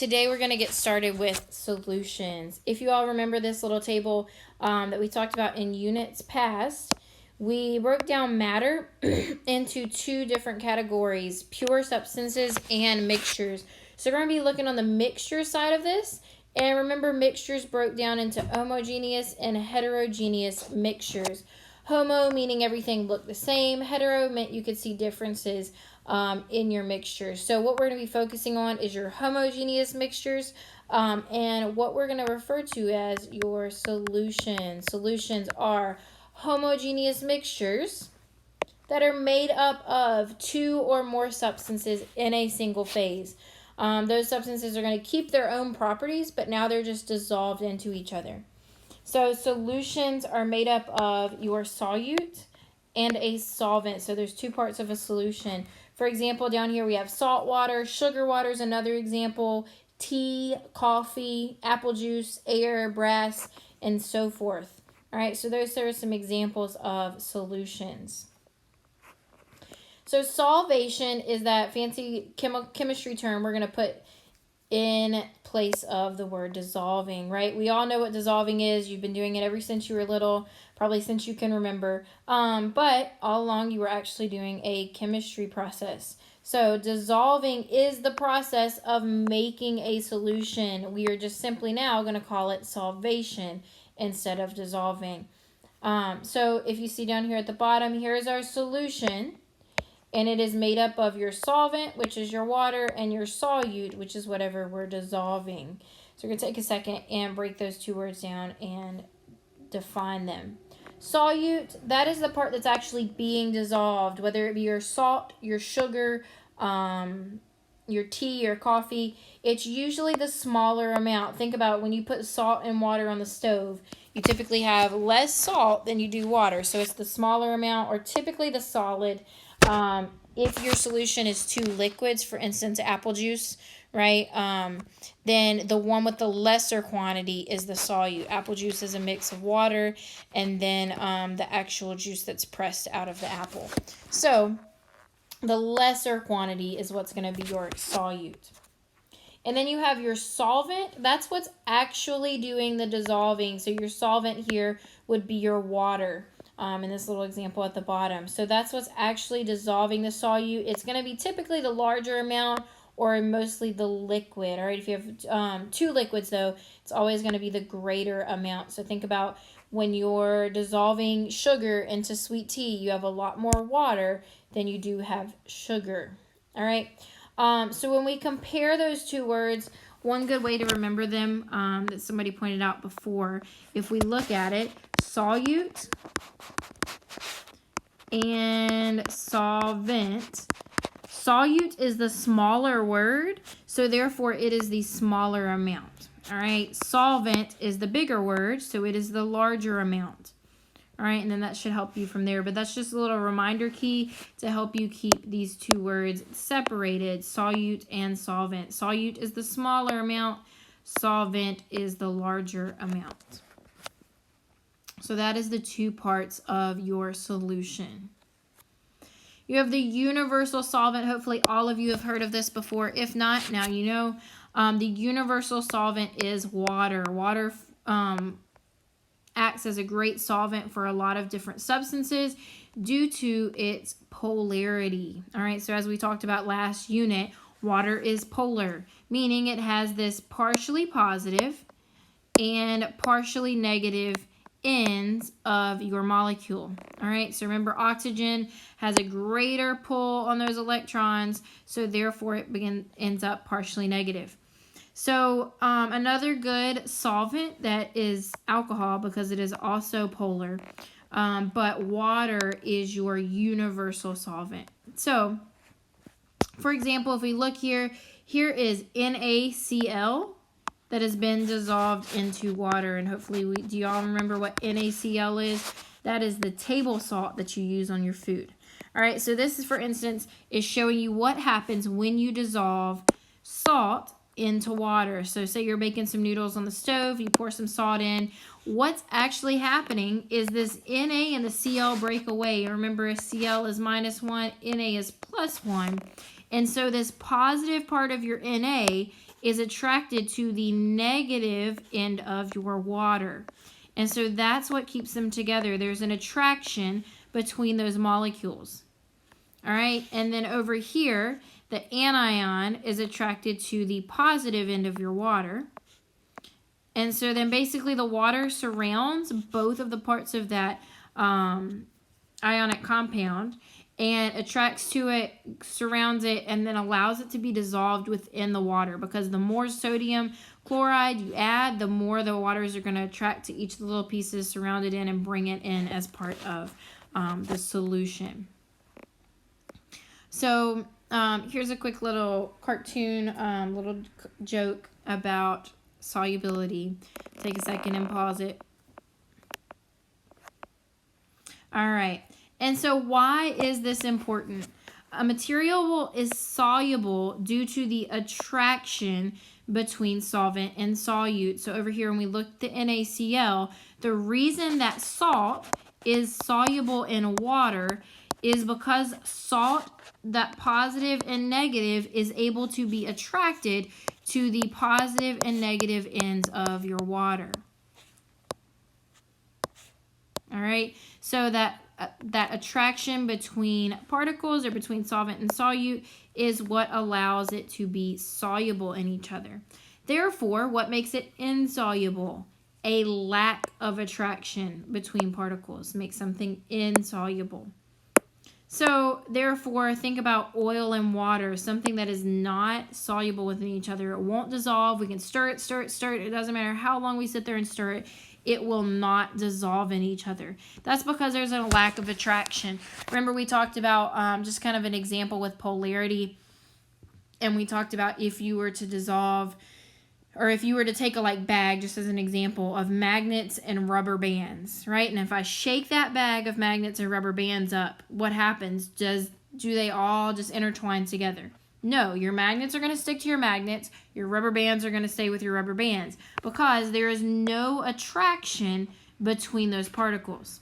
Today we're going to get started with solutions. If you all remember this little table that we talked about in units past, we broke down matter into two different categories, pure substances and mixtures. So we're going to be looking on the mixture side of this. And remember, mixtures broke down into homogeneous and heterogeneous mixtures. Homo meaning everything looked the same. Hetero meant you could see differences in your mixtures. So what we're going to be focusing on is your homogeneous mixtures and what we're going to refer to as your solutions. Solutions are homogeneous mixtures that are made up of two or more substances in a single phase. Those substances are going to keep their own properties, but now they're just dissolved into each other. So solutions are made up of your solute and a solvent. So there's two parts of a solution. For example, down here we have salt water, sugar water is another example, tea, coffee, apple juice, air, brass, and so forth. All right, so those are some examples of solutions. So solvation is that fancy chemistry term we're going to put in place of the word dissolving, right? We all know what dissolving is. You've been doing it ever since you were little, probably since you can remember. But all along you were actually doing a chemistry process. So dissolving is the process of making a solution. We are just simply now going to call it solvation instead of dissolving. So if you see down here at the bottom, here's our solution. And it is made up of your solvent, which is your water, and your solute, which is whatever we're dissolving. So we're going to take a second and break those two words down and define them. Solute, that is the part that's actually being dissolved, whether it be your salt, your sugar, your tea, or coffee. It's usually the smaller amount. Think about when you put salt and water on the stove. You typically have less salt than you do water. So it's the smaller amount, or typically the solid. If your solution is two liquids, for instance, apple juice, right, then the one with the lesser quantity is the solute. Apple juice is a mix of water and then the actual juice that's pressed out of the apple. So the lesser quantity is what's going to be your solute. And then you have your solvent. That's what's actually doing the dissolving. So your solvent here would be your water. In this little example at the bottom. So that's what's actually dissolving the solute. It's going to be typically the larger amount or mostly the liquid. All right, if you have two liquids though, it's always going to be the greater amount. So think about when you're dissolving sugar into sweet tea, you have a lot more water than you do have sugar. All right, so when we compare those two words, one good way to remember them that somebody pointed out before, if we look at it, solute and solvent. Solute is the smaller word, so therefore it is the smaller amount. All right, solvent is the bigger word, so it is the larger amount. All right, and then that should help you from there. But that's just a little reminder key to help you keep these two words separated, solute and solvent. Solute is the smaller amount. Solvent is the larger amount. So that is the two parts of your solution. You have the universal solvent. Hopefully all of you have heard of this before. If not, now you know. The universal solvent is water. Water acts as a great solvent for a lot of different substances due to its polarity. All right, so as we talked about last unit, water is polar, meaning it has this partially positive and partially negative ends of your molecule. All right, so remember oxygen has a greater pull on those electrons, so therefore it ends up partially negative. So another good solvent that is alcohol because it is also polar, but water is your universal solvent. So for example, if we look here, here is NaCl that has been dissolved into water, and hopefully do y'all remember what NaCl is? That is the table salt that you use on your food. All right, so this is, for instance, is showing you what happens when you dissolve salt into water. So say you're making some noodles on the stove, you pour some salt in. What's actually happening is this Na and the Cl break away. Remember, Cl is -1, Na is +1. And so this positive part of your Na is attracted to the negative end of your water. And so that's what keeps them together. There's an attraction between those molecules. All right, and then over here, the anion is attracted to the positive end of your water. And so then basically the water surrounds both of the parts of that ionic compound and attracts to it, surrounds it, and then allows it to be dissolved within the water, because the more sodium chloride you add, the more the waters are going to attract to each of the little pieces, surround it in, and bring it in as part of the solution. So here's a quick little cartoon, little joke about solubility. Take a second and pause it. All right. And so why is this important? A material is soluble due to the attraction between solvent and solute. So over here, when we look at the NaCl, the reason that salt is soluble in water is because salt, that positive and negative, is able to be attracted to the positive and negative ends of your water. All right, so that attraction between particles or between solvent and solute is what allows it to be soluble in each other. Therefore, what makes it insoluble? A lack of attraction between particles makes something insoluble. So, therefore, think about oil and water, something that is not soluble within each other. It won't dissolve. We can stir it, stir it, stir it. It doesn't matter how long we sit there and stir it. It will not dissolve in each other. That's because there's a lack of attraction. Remember, we talked about just kind of an example with polarity. And we talked about if you were to dissolve, or if you were to take a bag, just as an example, of magnets and rubber bands, right? And if I shake that bag of magnets and rubber bands up, what happens? Do they all just intertwine together? No, your magnets are going to stick to your magnets. Your rubber bands are going to stay with your rubber bands, because there is no attraction between those particles.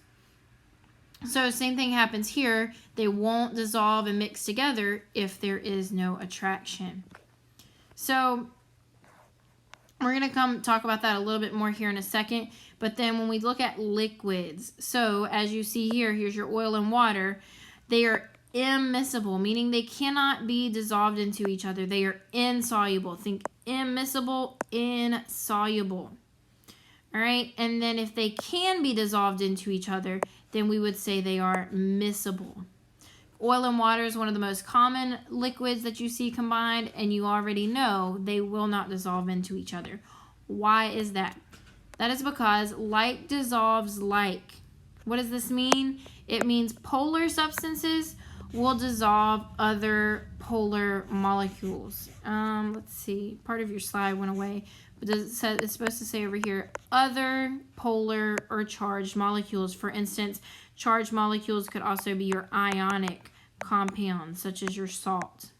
So same thing happens here. They won't dissolve and mix together if there is no attraction. So we're going to come talk about that a little bit more here in a second. But then when we look at liquids, so as you see here, here's your oil and water. They are immiscible, meaning they cannot be dissolved into each other. They are insoluble. Think immiscible, insoluble. All right, and then if they can be dissolved into each other, then we would say they are miscible. Oil and water is one of the most common liquids that you see combined, and you already know they will not dissolve into each other. Why is that? That is because like dissolves like. What does this mean? It means polar substances will dissolve other polar molecules. Let's see, part of your slide went away. But does it say, it's supposed to say over here, other polar or charged molecules. For instance, charged molecules could also be your ionic compounds, such as your salt.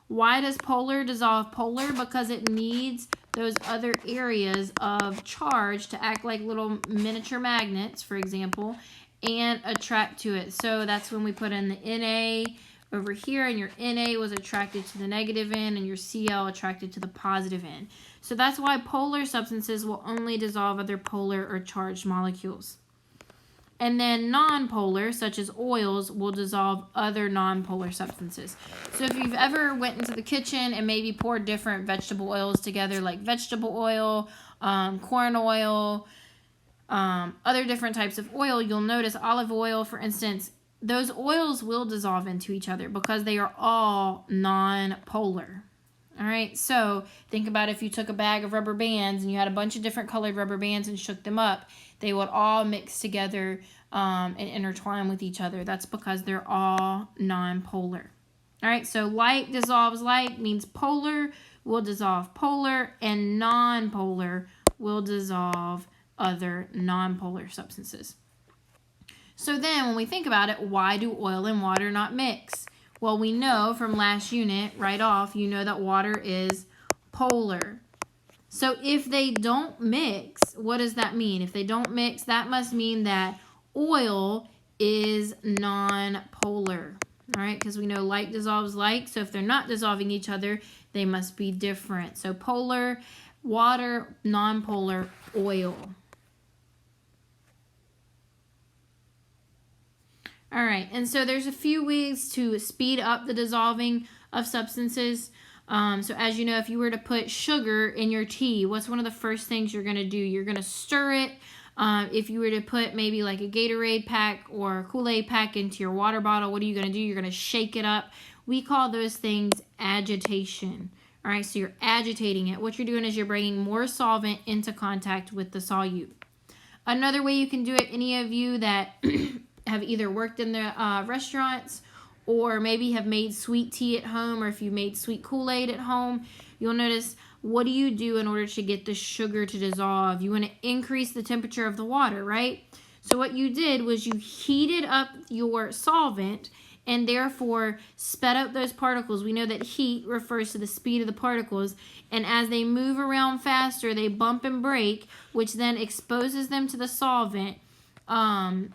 Why does polar dissolve polar? Because it needs those other areas of charge to act like little miniature magnets, for example, and attract to it. So that's when we put in the Na over here, and your Na was attracted to the negative end, and your Cl attracted to the positive end. So that's why polar substances will only dissolve other polar or charged molecules. And then non-polar, such as oils, will dissolve other non-polar substances. So if you've ever went into the kitchen and maybe poured different vegetable oils together, like vegetable oil, corn oil, other different types of oil, you'll notice olive oil, for instance, those oils will dissolve into each other because they are all non-polar. All right, so think about if you took a bag of rubber bands and you had a bunch of different colored rubber bands and shook them up, they would all mix together and intertwine with each other. That's because they're all non-polar. All right, so like dissolves like means polar will dissolve polar, and non-polar will dissolve other non-polar substances. So then when we think about it, why do oil and water not mix? Well, we know from last unit, right off, you know that water is polar. So if they don't mix, what does that mean? If they don't mix, that must mean that oil is non-polar. All right, because we know like dissolves like. So if they're not dissolving each other, They must be different. So polar, water, nonpolar, oil. All right, and so there's a few ways to speed up the dissolving of substances. So as you know, if you were to put sugar in your tea, what's one of the first things you're going to do? You're going to stir it. If you were to put maybe like a Gatorade pack or a Kool-Aid pack into your water bottle, what are you going to do? You're going to shake it up. We call those things agitation. All right, so you're agitating it. What you're doing is you're bringing more solvent into contact with the solute. Another way you can do it, any of you that have either worked in the restaurants or maybe have made sweet tea at home, or if you made sweet Kool-Aid at home, you'll notice, what do you do in order to get the sugar to dissolve? You want to increase the temperature of the water, right? So what you did was you heated up your solvent and therefore sped up those particles. We know that heat refers to the speed of the particles, and as they move around faster, they bump and break, which then exposes them to the solvent and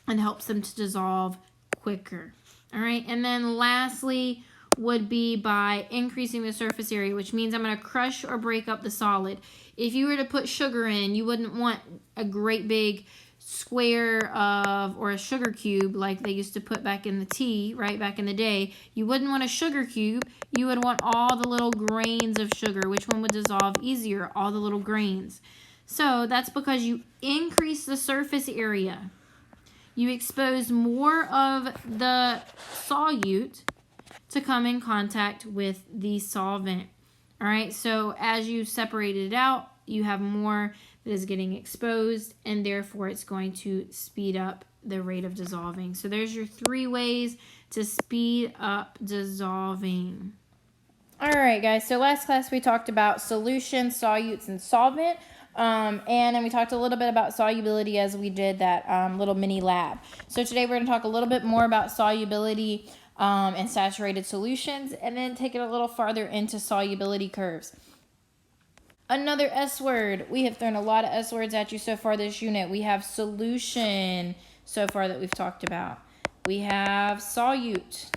helps them to dissolve quicker. All right, and then lastly would be by increasing the surface area, which means I'm going to crush or break up the solid. If you were to put sugar in, you wouldn't want a great big square of, or a sugar cube like they used to put back in the tea, right, back in the day. You wouldn't want a sugar cube. You would want all the little grains of sugar. Which one would dissolve easier? All the little grains. So that's because you increase the surface area. You expose more of the solute to come in contact with the solvent. All right, so as you separate it out, you have more that is getting exposed, and therefore it's going to speed up the rate of dissolving. So there's your 3 ways to speed up dissolving. All right, guys, so last class we talked about solution, solutes, and solvent. And then we talked a little bit about solubility as we did that little mini lab. So today we're going to talk a little bit more about solubility and saturated solutions, and then take it a little farther into solubility curves. Another S word. We have thrown a lot of S words at you so far this unit. We have solution so far that we've talked about. We have solute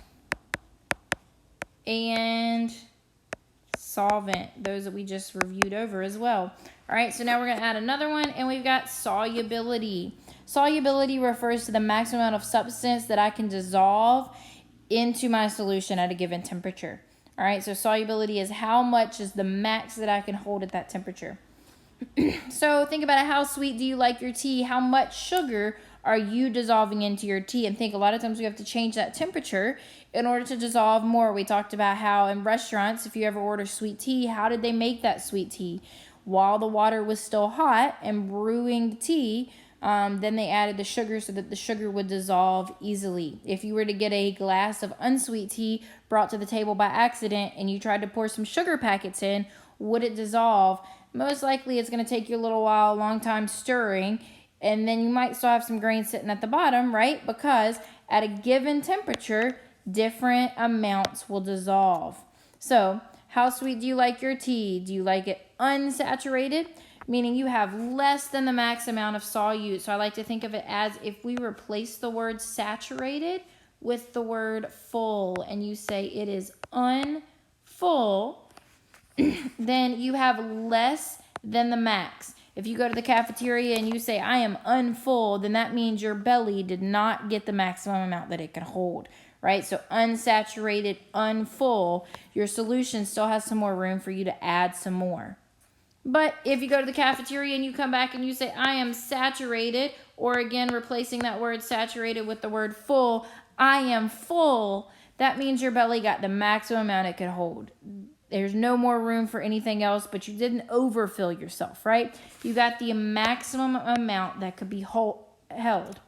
and solvent, those that we just reviewed over as well. All right, so now we're going to add another one, and we've got solubility. Solubility refers to the maximum amount of substance that I can dissolve into my solution at a given temperature. All right, so solubility is how much is the max that I can hold at that temperature. So think about it. How sweet do you like your tea? How much sugar are you dissolving into your tea? And think, a lot of times we have to change that temperature in order to dissolve more. We talked about how in restaurants, if you ever order sweet tea, how did they make that sweet tea? While the water was still hot and brewing the tea, then they added the sugar so that the sugar would dissolve easily. If you were to get a glass of unsweet tea brought to the table by accident and you tried to pour some sugar packets in, would it dissolve? Most likely it's going to take you a little while, a long time stirring, and then you might still have some grains sitting at the bottom, right? Because at a given temperature, different amounts will dissolve. So, how sweet do you like your tea? Do you like it unsaturated? Meaning you have less than the max amount of solute. So I like to think of it as if we replace the word saturated with the word full, and you say it is unfull, then you have less than the max. If you go to the cafeteria and you say, I am unfull, then that means your belly did not get the maximum amount that it can hold, right? So unsaturated, unfull, your solution still has some more room for you to add some more. But if you go to the cafeteria and you come back and you say, I am saturated, or again, replacing that word saturated with the word full, I am full, that means your belly got the maximum amount it could hold. There's no more room for anything else, but you didn't overfill yourself, right? You got the maximum amount that could be held. All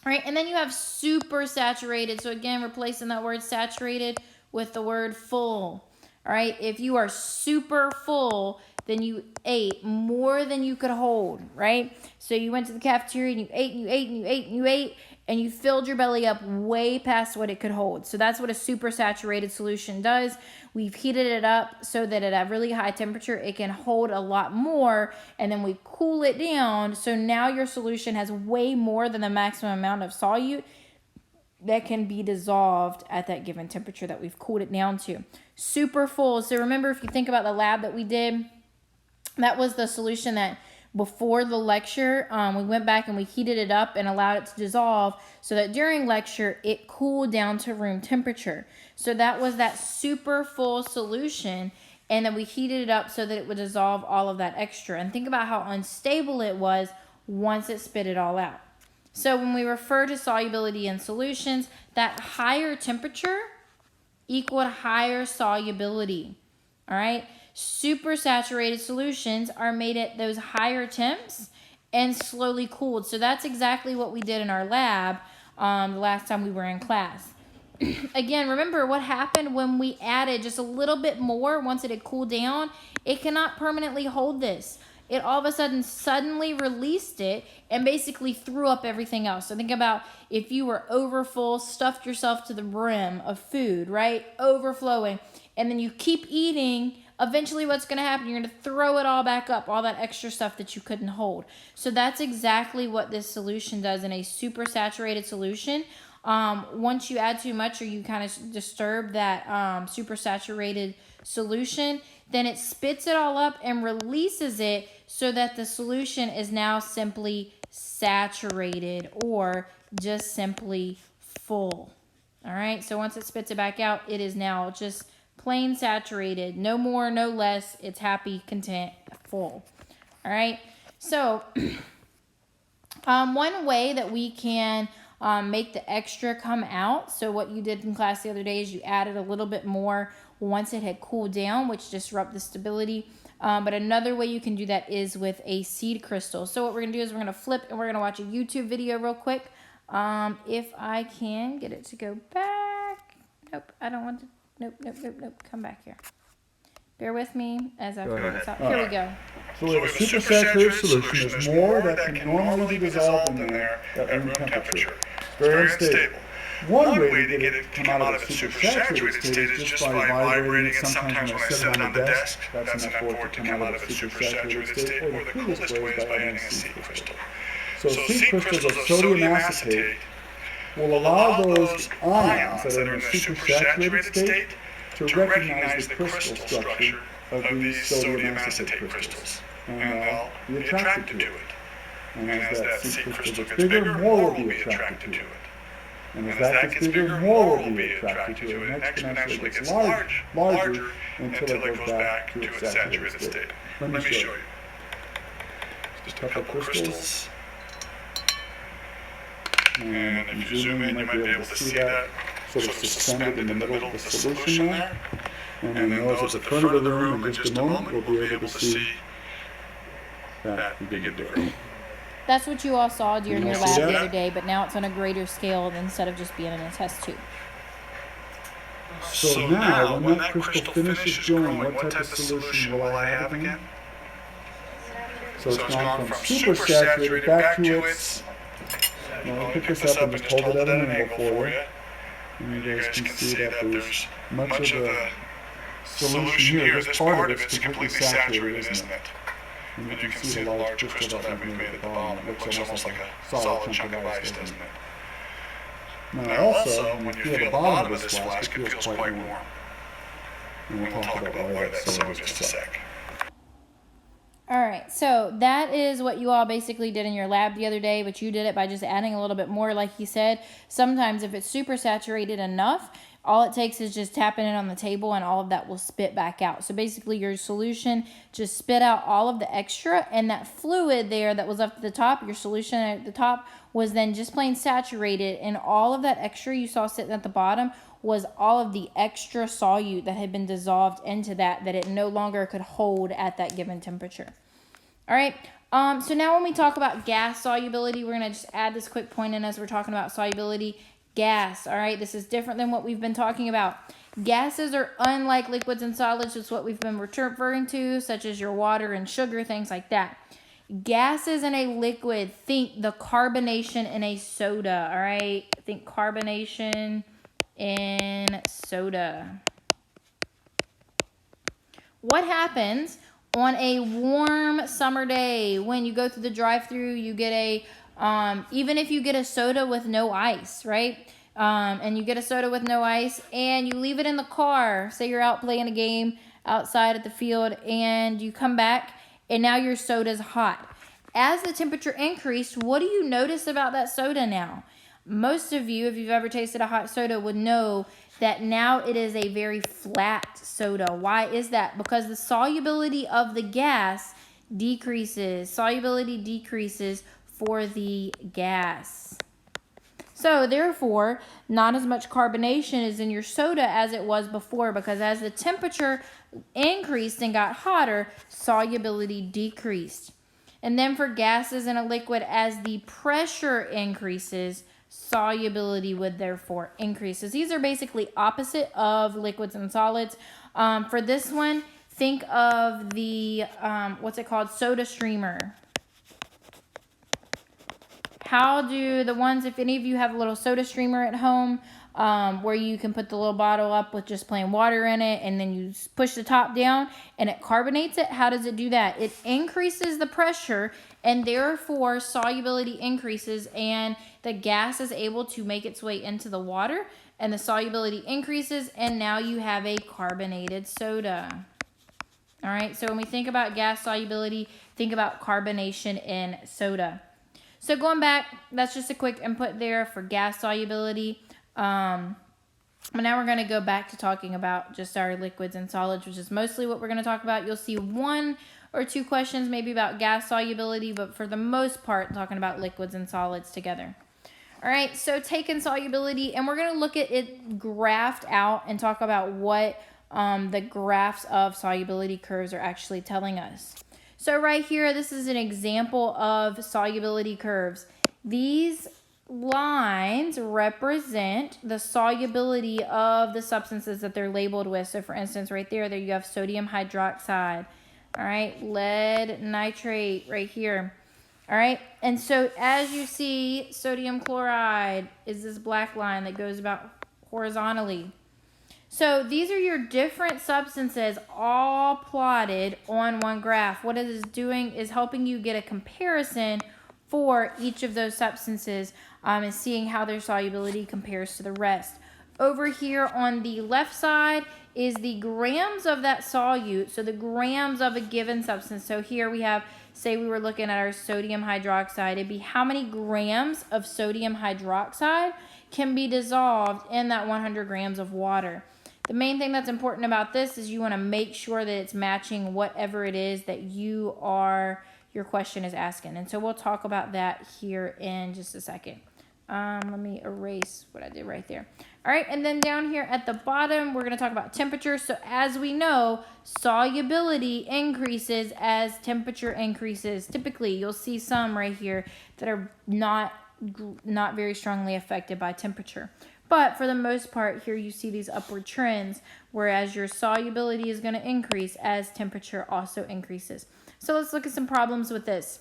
right, and then you have super saturated. So again, replacing that word saturated with the word full. All right, if you are super full, then you ate more than you could hold, right? So you went to the cafeteria and you ate and you ate and you ate and you ate, and you filled your belly up way past what it could hold. So that's what a super saturated solution does. We've heated it up so that at a really high temperature, it can hold a lot more, and then we cool it down. So now your solution has way more than the maximum amount of solute. that can be dissolved at that given temperature that we've cooled it down to. Super full. So remember, if you think about the lab that we did, that was the solution that before the lecture, we went back and we heated it up and allowed it to dissolve so that during lecture, it cooled down to room temperature. So that was that super full solution, and then we heated it up so that it would dissolve all of that extra. And think about how unstable it was once it spit it all out. So when we refer to solubility in solutions, that higher temperature equaled higher solubility. All right? Super saturated solutions are made at those higher temps and slowly cooled. So that's exactly what we did in our lab the last time we were in class. Again, remember what happened when we added just a little bit more once it had cooled down. It cannot permanently hold this. It all of a sudden suddenly released it and basically threw up everything else. So think about if you were overfull, stuffed yourself to the brim of food, right? Overflowing. And then you keep eating. Eventually what's going to happen, you're going to throw it all back up, all that extra stuff that you couldn't hold. So that's exactly what this solution does in a super saturated solution. Once you add too much or you kind of disturb that super saturated solution, then it spits it all up and releases it so that the solution is now simply saturated or just simply full. All right, so once it spits it back out, it is now just plain saturated. No more, no less. It's happy, content, full. All right, so one way that we can make the extra come out. So what you did in class the other day is you added a little bit more once it had cooled down, which disrupt the stability. But another way you can do that is with a seed crystal. So what we're going to do is we're going to flip and we're going to watch a YouTube video real quick. If I can get it to go back. Nope, I don't want to. Nope. Come back here. Bear with me as I figure this out. Here we go. So we have a supersaturated solution. There's more that can normally be dissolved in there at room temperature. It's very unstable. One way to get it to come out of its supersaturated state is just by vibrating it. Sometimes when I set it on the desk, that's enough for it to come out of its supersaturated state. Or the coolest way is by adding a seed crystal. So seed crystals of sodium acetate will allow those ions that are in a supersaturated state to recognize the crystal structure of these sodium acetate crystals, and they'll be attracted to it. And as that seed crystal gets bigger, more will be attracted to it. And as that gets bigger, more will be attracted to it, and exponentially gets larger until it goes back to its saturated state. Let me show you. Just a couple crystals. And if you zoom in, you might be able to see that sort of suspended in the middle of the solution there. And then those at the front of the room, in just a moment, we'll be able to see that begin to grow. That's what you all saw during your lab the other day, but now it's on a greater scale instead of just being in a test tube. So now, when that crystal finishes growing, what type of solution will I have again? So it's gone from super saturated back to its... Well, I'll pick this up and just hold it at an angle for you. And you guys can see that there's much of the solution here. This part of it's completely saturated, isn't it? And you can see the large crystal that we've made at the bottom. It looks almost like a solid chunk of ice, doesn't it? Now also, when you feel the bottom of this flask, it feels quite warm. And we'll talk about why that's so in just a sec. All right, so that is what you all basically did in your lab the other day, but you did it by just adding a little bit more, like he said. Sometimes if it's super saturated enough, all it takes is just tapping it on the table and all of that will spit back out. So basically your solution just spit out all of the extra, and that fluid there that was up at the top, your solution at the top, was then just plain saturated, and all of that extra you saw sitting at the bottom was all of the extra solute that had been dissolved into that it no longer could hold at that given temperature. All right, so now when we talk about gas solubility, we're going to just add this quick point in as we're talking about solubility. Gas, all right, this is different than what we've been talking about. Gases are unlike liquids and solids, just what we've been referring to, such as your water and sugar, things like that. Gases in a liquid, think the carbonation in a soda, all right? Think carbonation in soda. What happens on a warm summer day when you go through the drive-thru, you get a, even if you get a soda with no ice, right? and you get a soda with no ice, and you leave it in the car. Say you're out playing a game outside at the field, and you come back, and now your soda's hot. As the temperature increased, what do you notice about that soda now? Most of you, if you've ever tasted a hot soda, would know that now it is a very flat soda. Why is that? Because the solubility of the gas decreases. Solubility decreases for the gas. So therefore, not as much carbonation is in your soda as it was before, because as the temperature increased and got hotter, solubility decreased. And then for gases in a liquid, as the pressure increases, solubility would therefore increase. These are basically opposite of liquids and solids. For this one, think of the, what's it called, soda streamer. How do the ones, if any of you have a little soda streamer at home, where you can put the little bottle up with just plain water in it, and then you push the top down and it carbonates it? How does it do that? It increases the pressure, and therefore solubility increases, and the gas is able to make its way into the water, and the solubility increases, and now you have a carbonated soda. All right, so when we think about gas solubility, think about carbonation in soda. So going back, that's just a quick input there for gas solubility. But now we're going to go back to talking about just our liquids and solids, which is mostly what we're going to talk about. You'll see 1 or 2 questions maybe about gas solubility, but for the most part, talking about liquids and solids together. All right, so taking solubility, and we're going to look at it graphed out and talk about what the graphs of solubility curves are actually telling us. So right here, this is an example of solubility curves. These lines represent the solubility of the substances that they're labeled with. So for instance, right there you have sodium hydroxide. All right, lead nitrate right here. All right, and so as you see, sodium chloride is this black line that goes about horizontally. So these are your different substances all plotted on one graph. What it is doing is helping you get a comparison for each of those substances and seeing how their solubility compares to the rest. Over here on the left side is the grams of that solute, so the grams of a given substance. So here we have, say we were looking at our sodium hydroxide, it'd be how many grams of sodium hydroxide can be dissolved in that 100 grams of water. The main thing that's important about this is you want to make sure that it's matching whatever it is that your question is asking. And so we'll talk about that here in just a second. Let me erase what I did right there. All right, and then down here at the bottom, we're going to talk about temperature. So as we know, solubility increases as temperature increases. Typically, you'll see some right here that are not very strongly affected by temperature. But for the most part, here you see these upward trends, whereas your solubility is going to increase as temperature also increases. So let's look at some problems with this.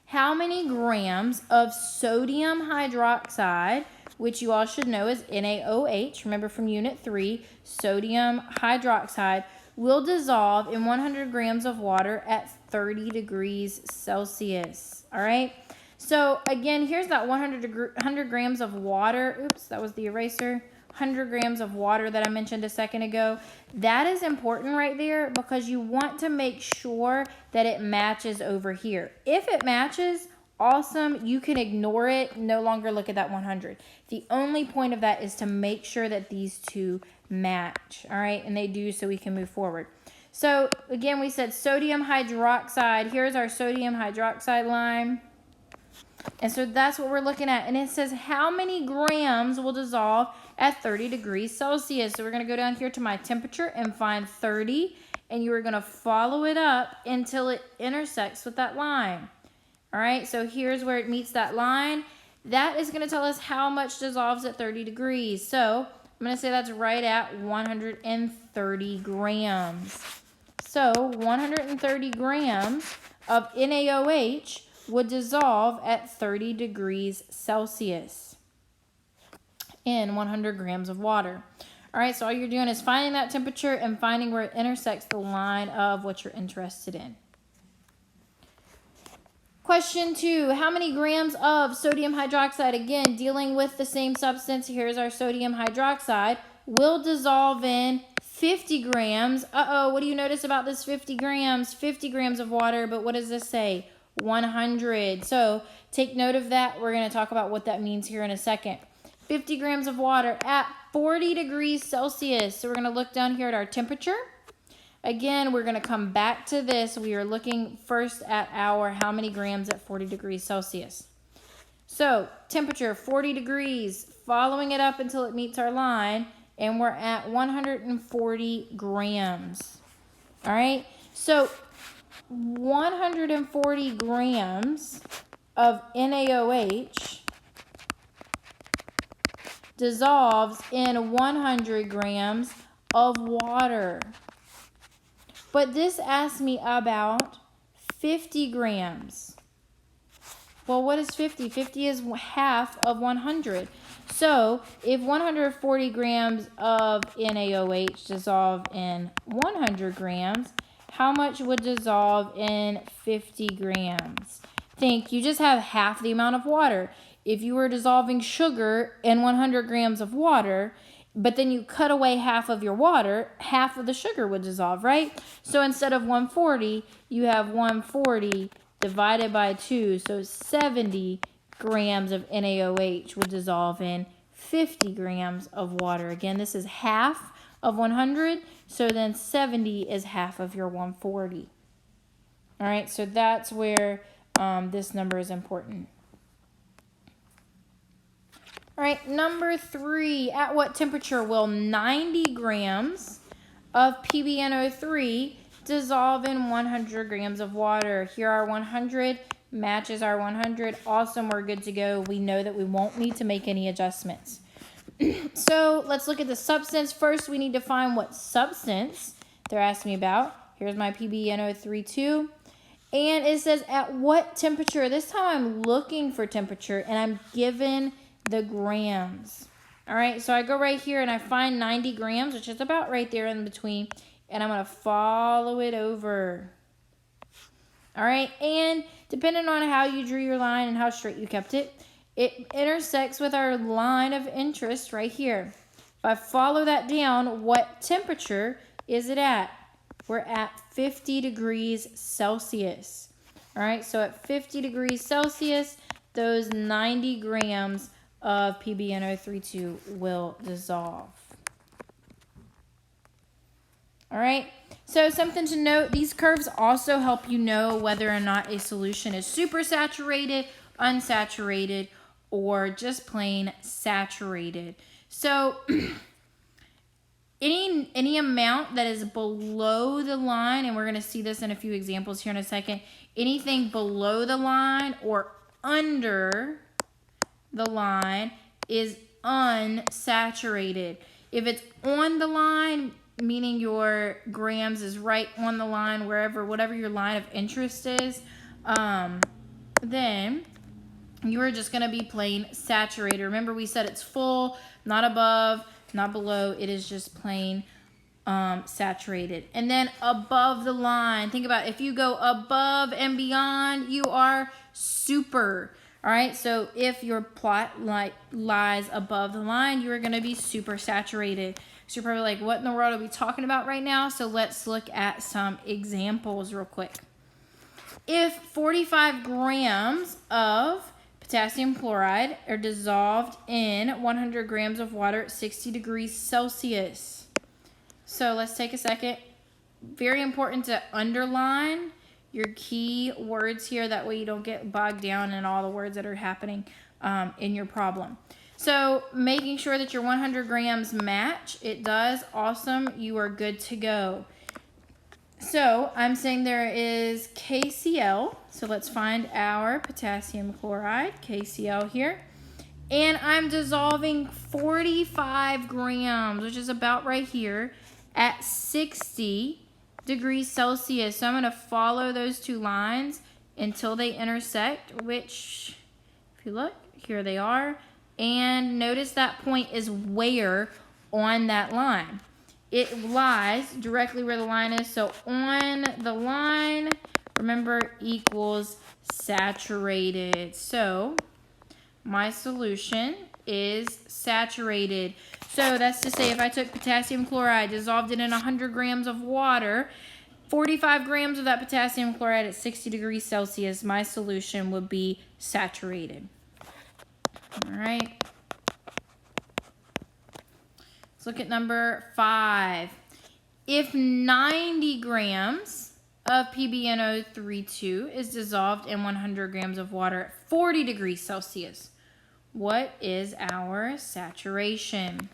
How many grams of sodium hydroxide, which you all should know is NaOH, remember from Unit 3, sodium hydroxide, will dissolve in 100 grams of water at 30 degrees Celsius? All right? So again, here's that 100 grams of water. Oops, that was the eraser. 100 grams of water that I mentioned a second ago. That is important right there because you want to make sure that it matches over here. If it matches, awesome. You can ignore it. No longer look at that 100. The only point of that is to make sure that these two match. All right, and they do, so we can move forward. So again, we said sodium hydroxide. Here's our sodium hydroxide line. And so that's what we're looking at. And it says how many grams will dissolve at 30 degrees Celsius. So we're going to go down here to my temperature and find 30. And you are going to follow it up until it intersects with that line. All right, so here's where it meets that line. That is going to tell us how much dissolves at 30 degrees. So I'm going to say that's right at 130 grams. So 130 grams of NaOH would dissolve at 30 degrees Celsius in 100 grams of water. All right, so all you're doing is finding that temperature and finding where it intersects the line of what you're interested in. Question 2, how many grams of sodium hydroxide, again, dealing with the same substance, here's our sodium hydroxide, will dissolve in 50 grams. What do you notice about this 50 grams? 50 grams of water, but what does this say? 100. So take note of that. We're going to talk about what that means here in a second. 50 grams of water at 40 degrees Celsius. So we're going to look down here at our temperature. Again, we're going to come back to this. We are looking first at our how many grams at 40 degrees Celsius. So temperature 40 degrees, following it up until it meets our line, and we're at 140 grams. All right, so 140 grams of NaOH dissolves in 100 grams of water. But this asks me about 50 grams. Well, what is 50? 50 is half of 100. So if 140 grams of NaOH dissolve in 100 grams, how much would dissolve in 50 grams? Think, you just have half the amount of water. If you were dissolving sugar in 100 grams of water, but then you cut away half of your water, half of the sugar would dissolve, right? So instead of 140, you have 140 divided by 2, so 70 grams of NaOH would dissolve in 50 grams of water. Again, this is half of 100, so then 70 is half of your 140. All right, so that's where this number is important. All right, number 3, at what temperature will 90 grams of PbNO3 dissolve in 100 grams of water? Here our 100 matches our 100. Awesome, we're good to go. We know that we won't need to make any adjustments. So let's look at the substance. First, we need to find what substance they're asking me about. Here's my PbNO3 too. And it says at what temperature. This time I'm looking for temperature and I'm given the grams. All right, so I go right here and I find 90 grams, which is about right there in between, and I'm going to follow it over. All right, and depending on how you drew your line and how straight you kept it, it intersects with our line of interest right here. If I follow that down, what temperature is it at? We're at 50 degrees Celsius. All right, so at 50 degrees Celsius, those 90 grams of PbNO3 will dissolve. All right, so something to note, these curves also help you know whether or not a solution is supersaturated, unsaturated, or just plain saturated. So any amount that is below the line, and we're going to see this in a few examples here in a second, anything below the line or under the line is unsaturated. If it's on the line, meaning your grams is right on the line, whatever your line of interest is, then you are just going to be plain saturated. Remember, we said it's full, not above, not below. It is just plain saturated. And then above the line, think about it. If you go above and beyond, you are super. All right, so if your plot lies above the line, you are going to be super saturated. So you're probably like, what in the world are we talking about right now? So let's look at some examples real quick. If 45 grams of potassium chloride are dissolved in 100 grams of water at 60 degrees Celsius. So let's take a second. Very important to underline your key words here. That way you don't get bogged down in all the words that are happening in your problem. So making sure that your 100 grams match. It does. Awesome. You are good to go. So I'm saying there is KCl. So let's find our potassium chloride, KCl here. And I'm dissolving 45 grams, which is about right here, at 60 degrees Celsius. So I'm going to follow those two lines until they intersect, which, if you look, here they are. And notice that point is where on that line. It lies directly where the line is. So on the line, remember, equals saturated. So my solution is saturated. So that's to say, if I took potassium chloride, dissolved it in 100 grams of water, 45 grams of that potassium chloride at 60 degrees Celsius, my solution would be saturated. All right. Let's look at number 5. If 90 grams of PbNO3 is dissolved in 100 grams of water at 40 degrees Celsius, what is our saturation?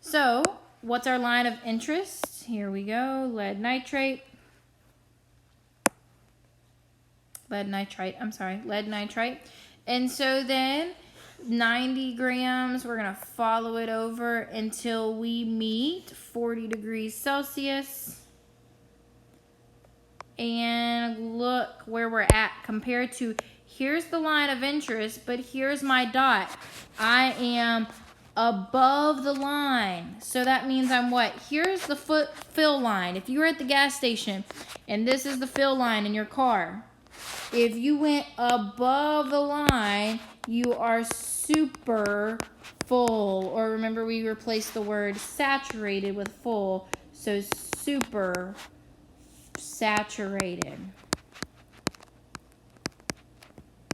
So, what's our line of interest? Here we go, lead nitrite. Lead nitrite. And so then 90 grams, we're going to follow it over until we meet 40 degrees Celsius. And look where we're at compared to, here's the line of interest, but here's my dot. I am above the line. So that means I'm what? Here's the fill line. If you were at the gas station and this is the fill line in your car, if you went above the line, you are super full. Or remember, we replaced the word saturated with full. So super saturated.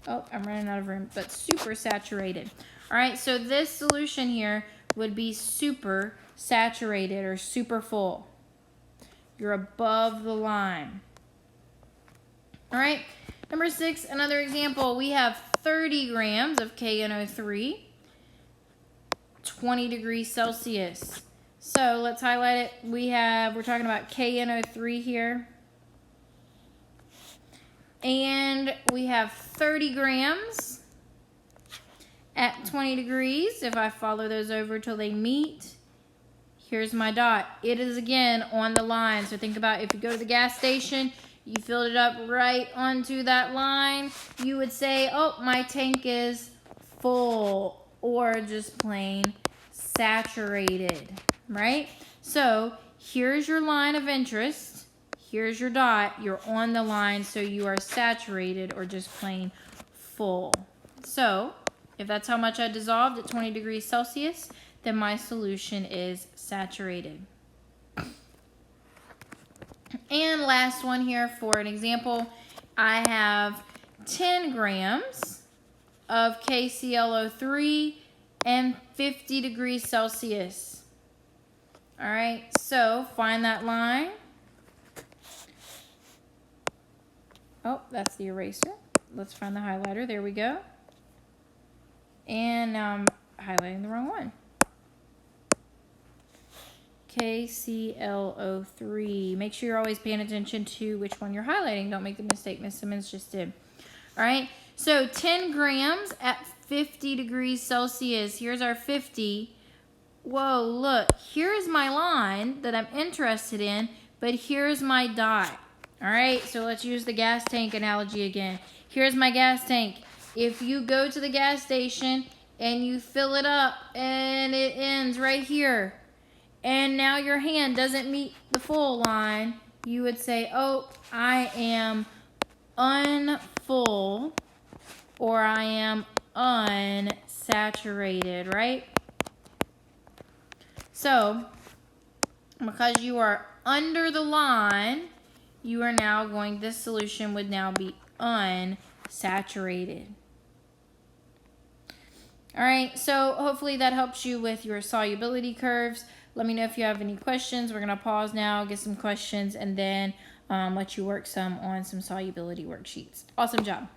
Oh, I'm running out of room, but super saturated. All right, so this solution here would be super saturated or super full. You're above the line. All right, number 6, another example. We have 30 grams of KNO3, 20 degrees Celsius. So let's highlight it. We're talking about KNO3 here. And we have 30 grams at 20 degrees. If I follow those over till they meet, here's my dot. It is again on the line. So think about if you go to the gas station, you filled it up right onto that line, you would say, oh, my tank is full, or just plain saturated, right? So here's your line of interest. Here's your dot. You're on the line, so you are saturated or just plain full. So if that's how much I dissolved at 20 degrees Celsius, then my solution is saturated. And last one here for an example, I have 10 grams of KClO3 and 50 degrees Celsius. All right, so find that line. Oh, that's the eraser. Let's find the highlighter. There we go. And now I'm highlighting the wrong one. KClO3. Make sure you're always paying attention to which one you're highlighting. Don't make the mistake Miss Simmons just did. All right, so 10 grams at 50 degrees Celsius. Here's our 50. Whoa, look, here's my line that I'm interested in, but here's my dot. All right, so let's use the gas tank analogy again. Here's my gas tank. If you go to the gas station and you fill it up and it ends right here, and now your hand doesn't meet the full line, you would say, oh, I am unfull, or I am unsaturated, right? So, because you are under the line, you are now going, this solution would now be unsaturated. All right, so hopefully that helps you with your solubility curves. Let me know if you have any questions. We're going to pause now, get some questions, and then let you work some on some solubility worksheets. Awesome job.